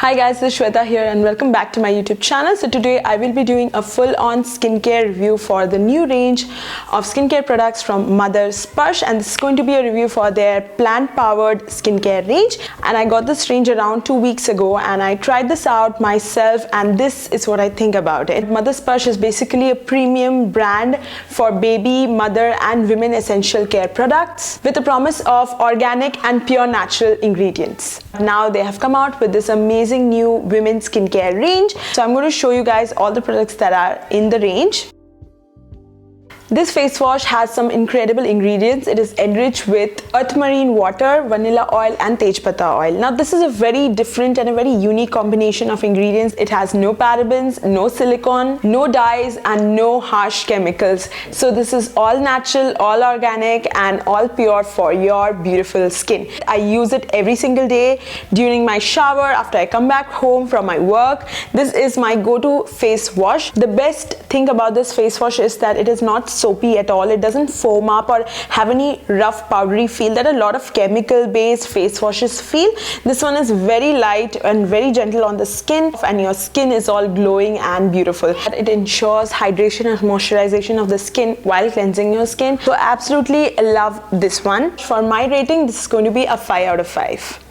Hi guys, this is Shweta here and welcome back to my YouTube channel. So today I will be doing a full-on skincare review for the new range of skincare products from Mother Sparsh, and this is going to be a review for their plant-powered skincare range. And I got this range around 2 weeks ago and I tried this out myself, and this is what I think about it. Mother Sparsh is basically a premium brand for baby, mother and women essential care products with a promise of organic and pure natural ingredients. Now they have come out with this amazing new women's skincare range. So I'm going to show you guys all the products that are in the range. This face wash has some incredible ingredients. It is enriched with earth marine water, vanilla oil and tejpata oil. Now this is a very different and a very unique combination of ingredients. It has no parabens, no silicone, no dyes and no harsh chemicals. So this is all natural, all organic and all pure for your beautiful skin. I use it every single day during my shower, after I come back home from my work. This is my go-to face wash. The best thing about this face wash is that it is not soapy at all. It doesn't foam up or have any rough powdery feel that a lot of chemical based face washes feel. This one is very light and very gentle on the skin, and your skin is all glowing and beautiful. It ensures hydration and moisturization of the skin while cleansing your skin. So absolutely love this one. For my rating, this is going to be a 5 out of 5.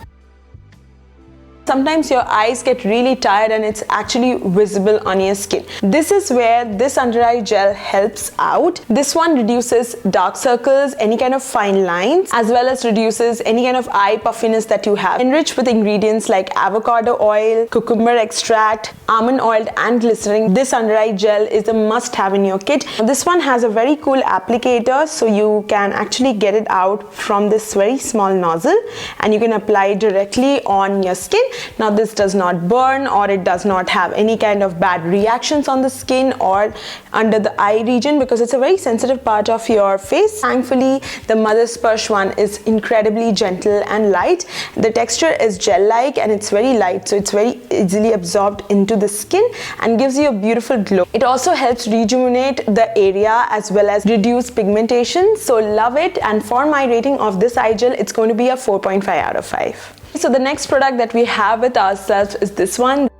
Sometimes your eyes get really tired and it's actually visible on your skin. This is where this under eye gel helps out. This one reduces dark circles, any kind of fine lines, as well as reduces any kind of eye puffiness that you have. Enriched with ingredients like avocado oil, cucumber extract, almond oil and glycerin, this under eye gel is a must have in your kit. This one has a very cool applicator, so you can actually get it out from this very small nozzle and you can apply it directly on your skin. Now this does not burn or it does not have any kind of bad reactions on the skin or under the eye region, because it's a very sensitive part of your face. Thankfully, the Mother Sparsh one is incredibly gentle and light. The texture is gel-like and it's very light, so it's very easily absorbed into the skin and gives you a beautiful glow. It also helps rejuvenate the area as well as reduce pigmentation, so love it. And for my rating of this eye gel, it's going to be a 4.5 out of 5. So the next product that we have with ourselves is this one.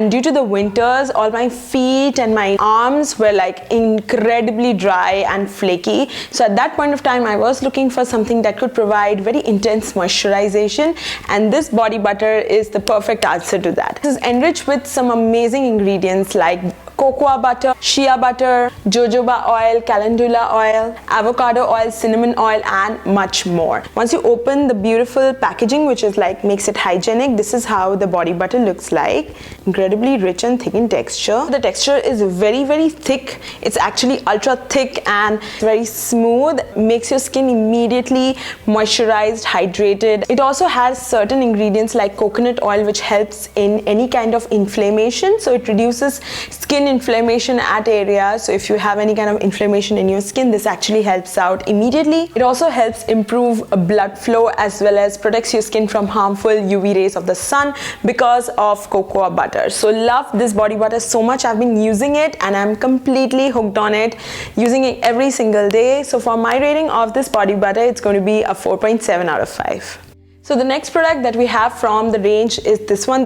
Due to the winters, all my feet and my arms were like incredibly dry and flaky. So at that point of time, I was looking for something that could provide very intense moisturization, and this body butter is the perfect answer to that. This is enriched with some amazing ingredients like cocoa butter, shea butter, jojoba oil, calendula oil, avocado oil, cinnamon oil and much more. Once you open the beautiful packaging, which is like makes it hygienic, this is how the body butter looks like. Incredibly rich and thick in texture. The texture is very thick. It's actually ultra thick and very smooth. Makes your skin immediately moisturized, hydrated. It also has certain ingredients like coconut oil, which helps in any kind of inflammation. So it reduces skin inflammation at areas. So if you have any kind of inflammation in your skin, this actually helps out immediately. It also helps improve blood flow as well as protects your skin from harmful UV rays of the sun because of cocoa butter. So love this body butter so much. I've been using it and I'm completely hooked on it, using it every single day. So for my rating of this body butter, it's going to be a 4.7 out of 5. So the next product that we have from the range is this one.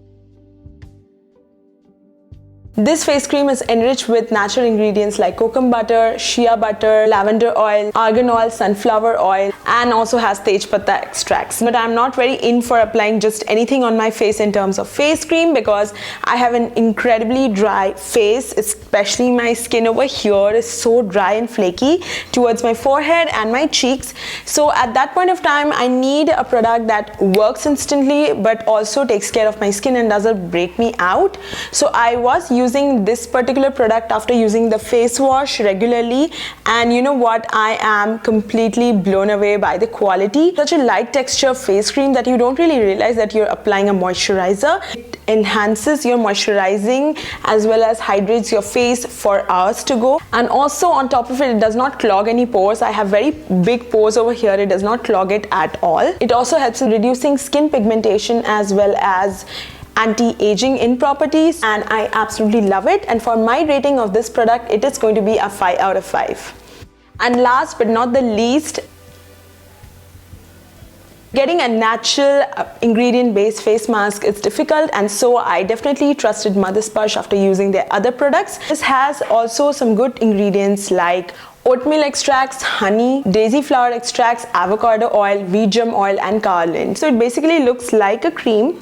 This face cream is enriched with natural ingredients like coconut butter, shea butter, lavender oil, argan oil, sunflower oil, and also has tejpata extracts. But I'm not very in for applying just anything on my face in terms of face cream, because I have an incredibly dry face, especially my skin over here is so dry and flaky towards my forehead and my cheeks. So at that point of time, I need a product that works instantly but also takes care of my skin and doesn't break me out. So I was using this particular product after using the face wash regularly, and you know what, I am completely blown away by the quality. Such a light texture face cream that you don't really realize that you're applying a moisturizer. It enhances your moisturizing as well as hydrates your face for hours to go, and also on top of it, it does not clog any pores. I have very big pores over here. It does not clog it at all. It also helps in reducing skin pigmentation as well as anti-aging in properties, and I absolutely love it. And for my rating of this product, it is going to be a 5 out of 5. And last but not the least, Getting a natural ingredient based face mask is difficult, and so I definitely trusted Mother Sparsh after using their other products. This has also some good ingredients like oatmeal extracts, honey, daisy flower extracts, avocado oil, wheat germ oil and kaolin. So it basically looks like a cream.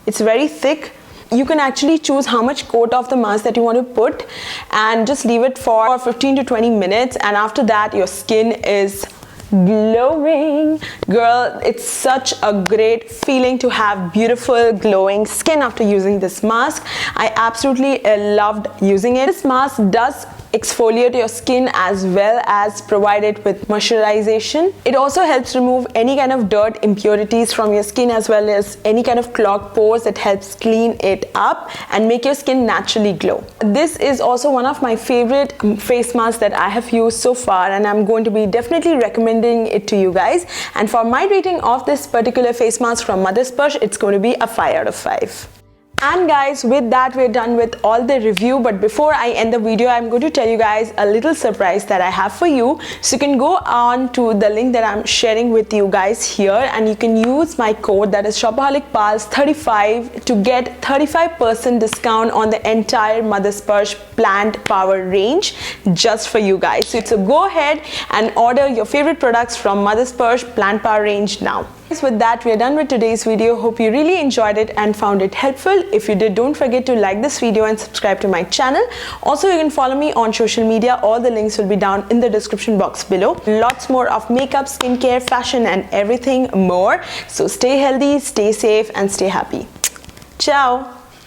It's very thick. You can actually choose how much coat of the mask that you want to put and just leave it for 15 to 20 minutes, and after that your skin is glowing. Girl, it's such a great feeling to have beautiful glowing skin after using this mask. I absolutely loved using it. This mask does exfoliate your skin as well as provide it with moisturization. It also helps remove any kind of dirt, impurities from your skin as well as any kind of clogged pores. That helps clean it up and make your skin naturally glow. This is also one of my favorite face masks that I have used so far, and I'm going to be definitely recommending it to you guys. And for my rating of this particular face mask from Mother Sparsh, it's going to be a 5 out of 5. And guys, with that we're done with all the review, but before I end the video, I'm going to tell you guys a little surprise that I have for you. So you can go on to the link that I'm sharing with you guys here, and you can use my code, that is SHOPAHOLICPALS35, to get 35% discount on the entire Mother Sparsh Plant Power range just for you guys. So go ahead and order your favorite products from Mother Sparsh Plant Power range now. With that, we are done with today's video. Hope you really enjoyed it and found it helpful. If you did, don't forget to like this video and subscribe to my channel. Also, you can follow me on social media. All the links will be down in the description box below. Lots more of makeup, skincare, fashion and everything more. So stay healthy, stay safe and stay happy. Ciao.